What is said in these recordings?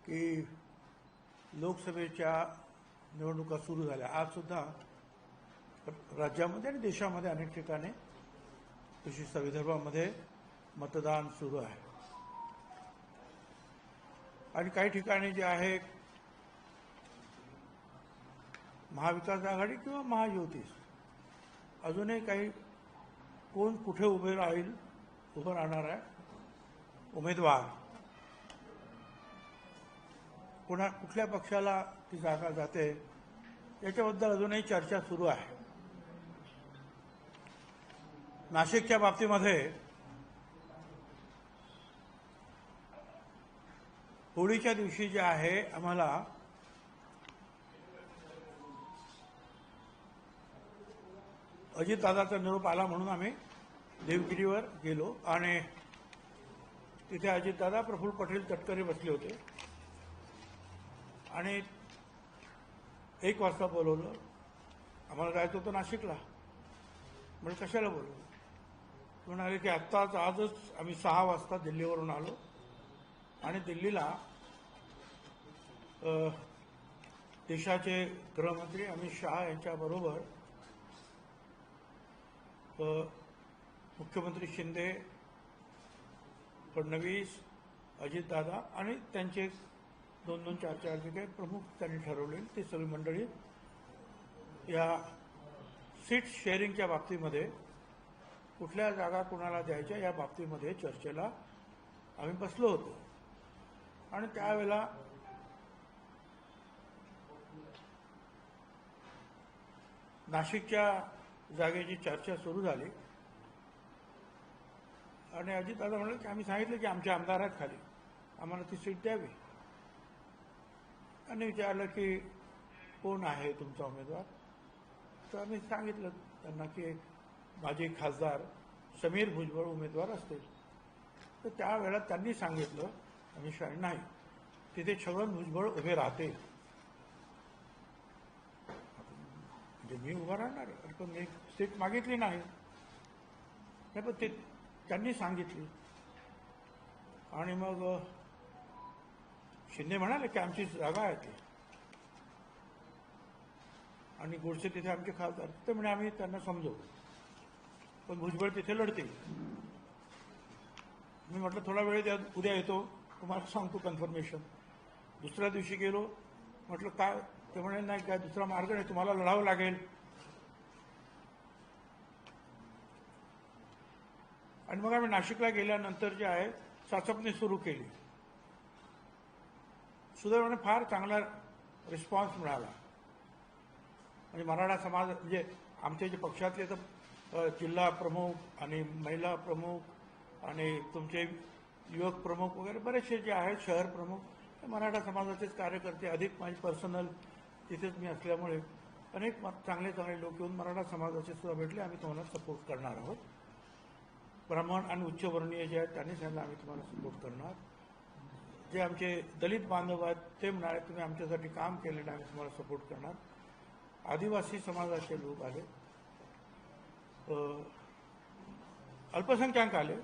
की लोकसभेच्या निवडणुका सुरू झाल्या. आज सुद्धा राज्यामध्ये आणि देशामध्ये अनेक ठिकाणी विशेषतः विदर्भामध्ये मतदान सुरू आहे. आणि काही ठिकाणी जे आहे महाविकास आघाडी किंवा महायुती अजूनही काही कोण कुठे उभं राहणार आहे उमेदवार, कुठल्या पक्षाला ती जागा जाते याच्याबद्दल अजूनही चर्चा सुरू आहे. नाशिकच्या बाबतीमध्ये होळीच्या दिवशी जे आहे आम्हाला अजितदादाचा निरोप आला म्हणून आम्ही देवगिरीवर गेलो आणि तिथे अजितदादा, प्रफुल्ल पटेल, तटकरे बसले होते आणि 1 वाजता बोलवलं. आम्हाला जायचं होतं नाशिकला. म्हणजे कशाला बोलवलं? म्हणाले की आजच आम्ही 6 वाजता दिल्लीवरून आलो आणि दिल्लीला देशाचे गृहमंत्री अमित शहा यांच्याबरोबर मुख्यमंत्री शिंदे, फडणवीस, अजितदादा आणि त्यांचे 2-2, 4-4 जे काही प्रमुख त्यांनी ठरवले ती सगळी मंडळी या सीट शेअरिंगच्या बाबतीमध्ये कुठल्या जागा कुणाला द्यायच्या या बाबतीमध्ये चर्चेला आम्ही बसलो होतो. आणि त्यावेळेला नाशिकच्या जागेची चर्चा सुरू झाली आणि अजितदादा म्हणाले की आम्ही सांगितलं की आमचे आमदार आहेत खाली, आम्हाला ती सीट द्यावी. आणि विचारलं की कोण आहे तुमचा उमेदवार? तर आम्ही सांगितलं त्यांना की माजी खासदार समीर भुजबळ उमेदवार असतील. तर त्यावेळेला त्यांनी सांगितलं अमित शहा नाही, तिथे छगन भुजबळ उभे राहते. म्हणजे मी उभा राहणार, पण मी सीट मागितली नाही. पण ते त्यांनी सांगितली. आणि मग शिंदे म्हणाले की आमची जागा आहे ती आणि गोडसे तिथे आमचे खासदार. ते म्हणे आम्ही त्यांना समजू, पण भुजबळ तिथे लढतील. मी म्हटलं थोडा वेळ द्या, उद्या येतो तुम्हाला सांगतो कन्फर्मेशन. दुसऱ्या दिवशी गेलो, म्हटलं काय? ते म्हणे नाही, काय दुसरा मार्ग नाही, तुम्हाला लढावं लागेल. आणि मग आम्ही नाशिकला गेल्यानंतर जे आहे चाचपणी सुरू केली. सुदैवाने फार चांगला रिस्पॉन्स मिळाला. म्हणजे मराठा समाज, म्हणजे आमचे जे पक्षातले तर जिल्हा प्रमुख आणि महिला प्रमुख आणि तुमचे युवक प्रमुख वगैरे बरेचसे जे आहेत, शहर प्रमुख, ते मराठा समाजाचेच कार्यकर्ते, अधिक माझी पर्सनल तिथेच मी असल्यामुळे अनेक चांगले चांगले लोक येऊन मराठा समाजाचे सुद्धा भेटले. आम्ही तुम्हाला सपोर्ट करणार आहोत. ब्राह्मण आणि उच्चवर्णीय जे आहेत त्यांनी सांगितलं आम्ही तुम्हाला सपोर्ट करणार. जे आमचे दलित बांधव आहेत ते म्हणाले तुम्ही आमच्यासाठी काम केलेलं आम्ही तुम्हाला सपोर्ट करणार. आदिवासी समाजाचे लोक आले, अल्पसंख्याक आले,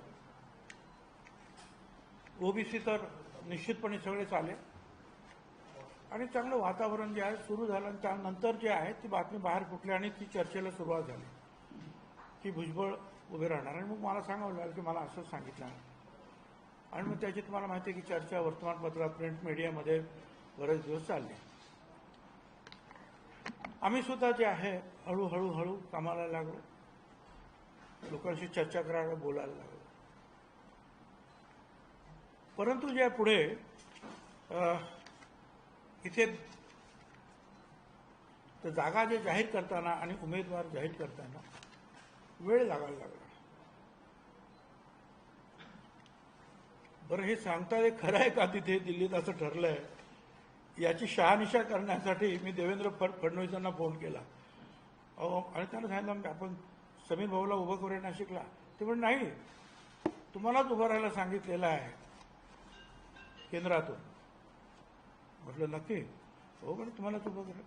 ओबीसी तर निश्चितपणे सगळेच आले आणि चांगलं वातावरण जे आहे सुरू झालं. आणि त्यानंतर जे आहे ती बातमी बाहेर फुटली आणि ती चर्चेला सुरुवात झाली की भुजबळ उभे राहणार. आणि मग मला सांगावं लागलं की मला असंच सांगितलं आहे. आणि मग त्याची तुम्हाला माहिती आहे की चर्चा वर्तमानपत्रात, प्रिंट मीडियामध्ये बरेच दिवस चालली. आम्ही सुद्धा जे आहे हळूहळू कामाला लागलो, लोकांशी चर्चा करायला, बोलायला लागलो. परंतु जे पुढे इथे जागा जे जाहीर करताना आणि उमेदवार जाहीर करताना वेळ लागायला लागला. बरं, हे सांगता हे खरं आहे का तिथे दिल्लीत असं ठरलंय याची शहानिशा करण्यासाठी मी देवेंद्र फडणवीसांना फोन केला. आणि त्यांना सांगितलं आपण समीर भाऊला उभं करूया नाशिकला. ते म्हणजे नाही, तुम्हालाच उभं राहायला सांगितलेलं आहे केंद्रातून. म्हटलं नक्की? हो म्हणजे तुम्हालाच उभं करा.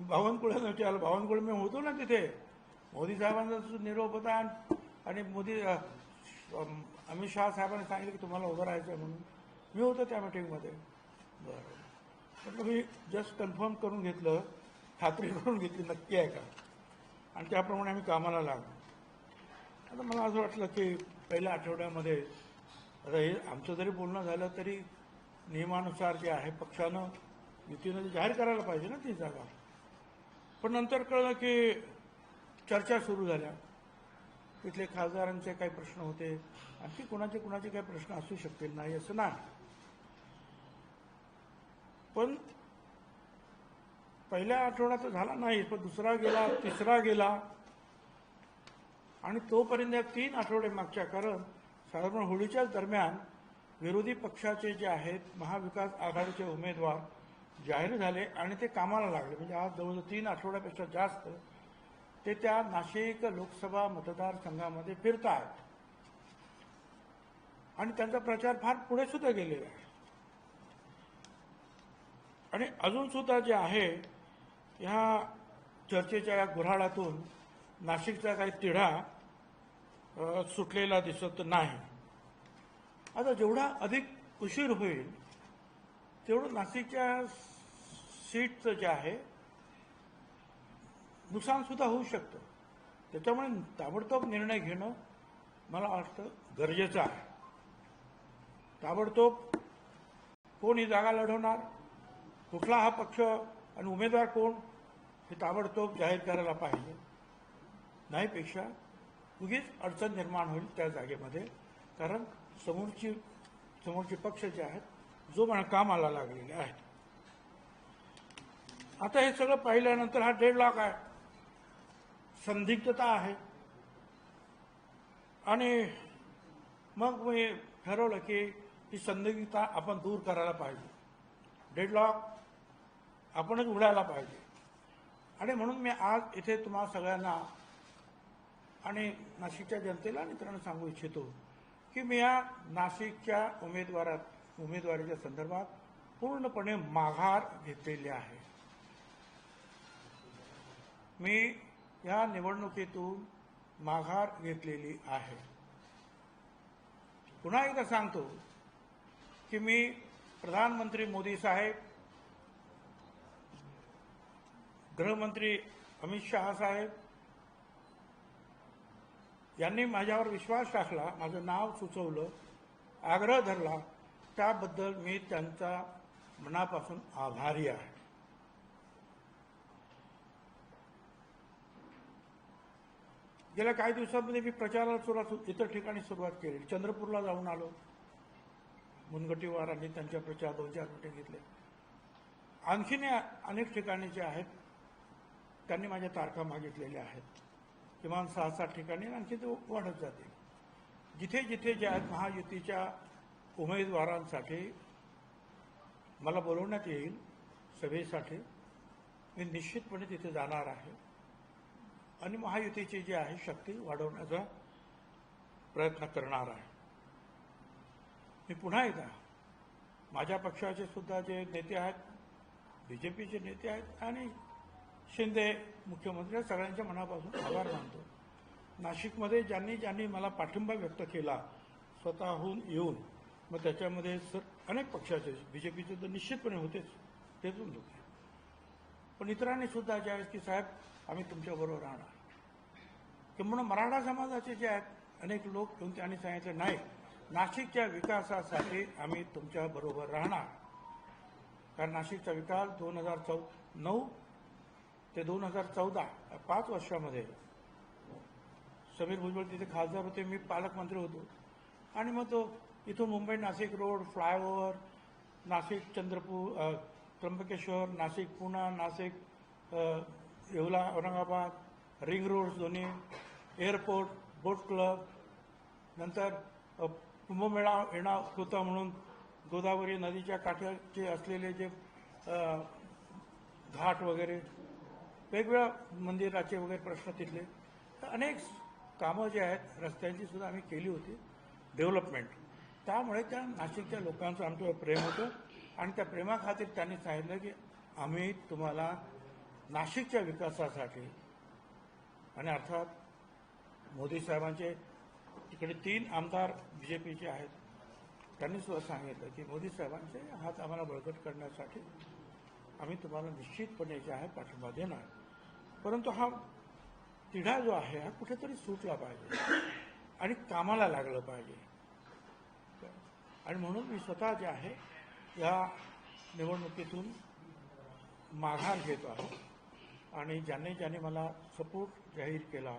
बावनकुळेला विचारलं, बावनकुळे मी होतो ना तिथे, मोदी साहेबांचा निरोप होता आणि अमित शहा साहेबांनी सांगितलं की तुम्हाला उभं राहायचं म्हणून. मी होतो त्या मिटिंगमध्ये. बरं. म्हटलं मी जस्ट कन्फर्म करून घेतलं, खात्री करून घेतली नक्की आहे का, आणि त्याप्रमाणे आम्ही कामाला लागलो. आता मला असं वाटलं की पहिल्या आठवड्यामध्ये आता हे आमचं जरी बोलणं झालं तरी नियमानुसार जे आहे पक्षानं युतीनं जाहीर करायला पाहिजे ना ती जागा. पण नंतर कळलं की चर्चा सुरू झाल्या. तिथले खासदारांचे काही प्रश्न होते, आणखी कुणाचे काही प्रश्न असू शकतील, नाही असं नाही. पण पहिल्या आठवड्यात झाला नाही, पण दुसरा गेला, तिसरा गेला, आणि तोपर्यंत 3 आठवडे मागच्या, कारण साधारण होळीच्याच दरम्यान विरोधी पक्षाचे जे आहेत महाविकास आघाडीचे उमेदवार जाहीर झाले आणि ते कामाला लागले. म्हणजे आज जवळजवळ 3 आठवड्यापेक्षा जास्त ते त्या नाशिक लोकसभा मतदारसंघामध्ये फिरत आहेत आणि त्यांचा प्रचार फार पुढे सुद्धा गेलेला आहे. आणि अजून सुद्धा जे आहे ह्या चर्चेच्या या गुऱ्हाळातून नाशिकचा काही तिढा सुटलेला दिसत नाही. आता जेवढा अधिक उशीर होईल तेवढं नाशिकच्या सीटचं जे आहे नुकसान सुद्धा होऊ शकतं. त्याच्यामुळे ताबडतोब निर्णय घेणं मला वाटतं गरजेचं आहे. ताबडतोब कोण ही जागा लढवणार, कुठला हा पक्ष आणि उमेदवार कोण, हे ताबडतोब जाहीर करायला पाहिजे. नाहीपेक्षा उगीच अडचण निर्माण होईल त्या जागेमध्ये, कारण समोरचे पक्ष जे आहेत जो म्हणा कामाला लागलेले आहेत. आता हे सगळं पाहिल्यानंतर हा डेडलॉक आहे, संदिग्धता आहे, आणि मग मी ठरवलं की ही संदिग्धता आपण दूर करायला पाहिजे, डेडलॉक आपणच उडायला पाहिजे. आणि म्हणून मी आज इथे तुम्हा सगळ्यांना आणि नाशिकच्या जनतेला आणि इतरांना सांगू इच्छितो की मी या नाशिकच्या उमेदवारीच्या संदर्भात पूर्णपणे माघार घेतलेली आहे. मी या निवडणुकीतून माघार घेतलेली आहे. पुन्हा एकदा सांगतो की मी प्रधानमंत्री मोदी साहेब, गृहमंत्री अमित शहा साहेब यांनी माझ्यावर विश्वास टाकला, माझं नाव सुचवलं, आग्रह धरला, त्याबद्दल मी त्यांचा मनापासून आभारी आहे. गेल्या काही दिवसांमध्ये मी प्रचाराला इतर ठिकाणी सुरुवात केली. चंद्रपूरला जाऊन आलो, मुनगंटीवारांनी त्यांच्या प्रचार 2-4 मिनिटं घेतले. आणखीन अनेक ठिकाणी जे आहेत त्यांनी माझ्या तारखा मागितलेल्या आहेत, किमान 6-7 ठिकाणी, आणखी ते वाढत जातील. जिथे जिथे जे आहेत महायुतीच्या उमेदवारांसाठी मला बोलवण्यात येईल सभेसाठी, मी निश्चितपणे तिथे जाणार आहे आणि महायुतीची जी आहे शक्ती वाढवण्याचा प्रयत्न करणार आहे. मी पुन्हा एकदा माझ्या पक्षाचे सुद्धा जे नेते आहेत, बीजेपीचे नेते आहेत आणि शिंदे मुख्यमंत्री, सगळ्यांच्या मनापासून आभार मानतो. नाशिकमध्ये ज्यांनी मला पाठिंबा व्यक्त केला स्वतःहून येऊन, मग त्याच्यामध्ये अनेक पक्षाचे, बीजेपीचे तर निश्चितपणे होतेच, तेच होते, पण इतरांनी सुद्धा जे आहेत की साहेब आम्ही तुमच्याबरोबर राहणार. किंवा मराठा समाजाचे जे आहेत अनेक लोक त्यांनी सांगितलं नाही, नाशिकच्या विकासासाठी आम्ही तुमच्याबरोबर राहणार. कारण नाशिकचा विकास 2009 ते 2014 5 वर्षामध्ये समीर भुजबळ तिथे खासदार होते, मी पालकमंत्री होतो, आणि मग तो इथून Mumbai Nashik road, flyover, Nashik Chandrapur, Trimbakeshwar, Nashik Poona, Nashik Yeola, Aurangabad, ring roads दोन्ही, एअरपोर्ट, बोट क्लब, नंतर कुंभमेळा येणार होता म्हणून गोदावरी नदीच्या काठाचे असलेले जे घाट वगैरे, वेगवेगळ्या मंदिराचे वगैरे प्रश्न तिथले, तर अनेक कामं जे आहेत रस्त्यांची सुद्धा आम्ही केली होती, डेव्हलपमेंट. त्यामुळे त्या नाशिकच्या लोकांचं आमच्यावर प्रेम होतं आणि त्या प्रेमाखातीर त्यांनी सांगितलं की आम्ही तुम्हाला नाशिकच्या विकासासाठी, आणि अर्थात मोदी साहेबांचे तिकडे 3 आमदार बीजेपीचे आहेत, त्यांनी सुद्धा सांगितलं की मोदी साहेबांचे हात आम्हाला बळकट करण्यासाठी आम्ही तुम्हाला निश्चितपणे जे आहे पाठिंबा देणार, परंतु हा तिढा जो आहे हा कुठेतरी सुटला पाहिजे आणि कामाला लागलं पाहिजे. आणि म्हणून मी स्वतः जे आहे या निवडणुकीतून माघार घेतो आहे. आणि ज्यांनी मला सपोर्ट जाहीर केला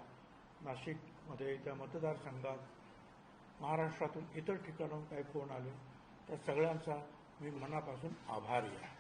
नाशिकमध्ये, त्या मतदारसंघात, महाराष्ट्रातून इतर ठिकाणाहून काही फोन आले, त्या सगळ्यांचा मी मनापासून आभारी आहे.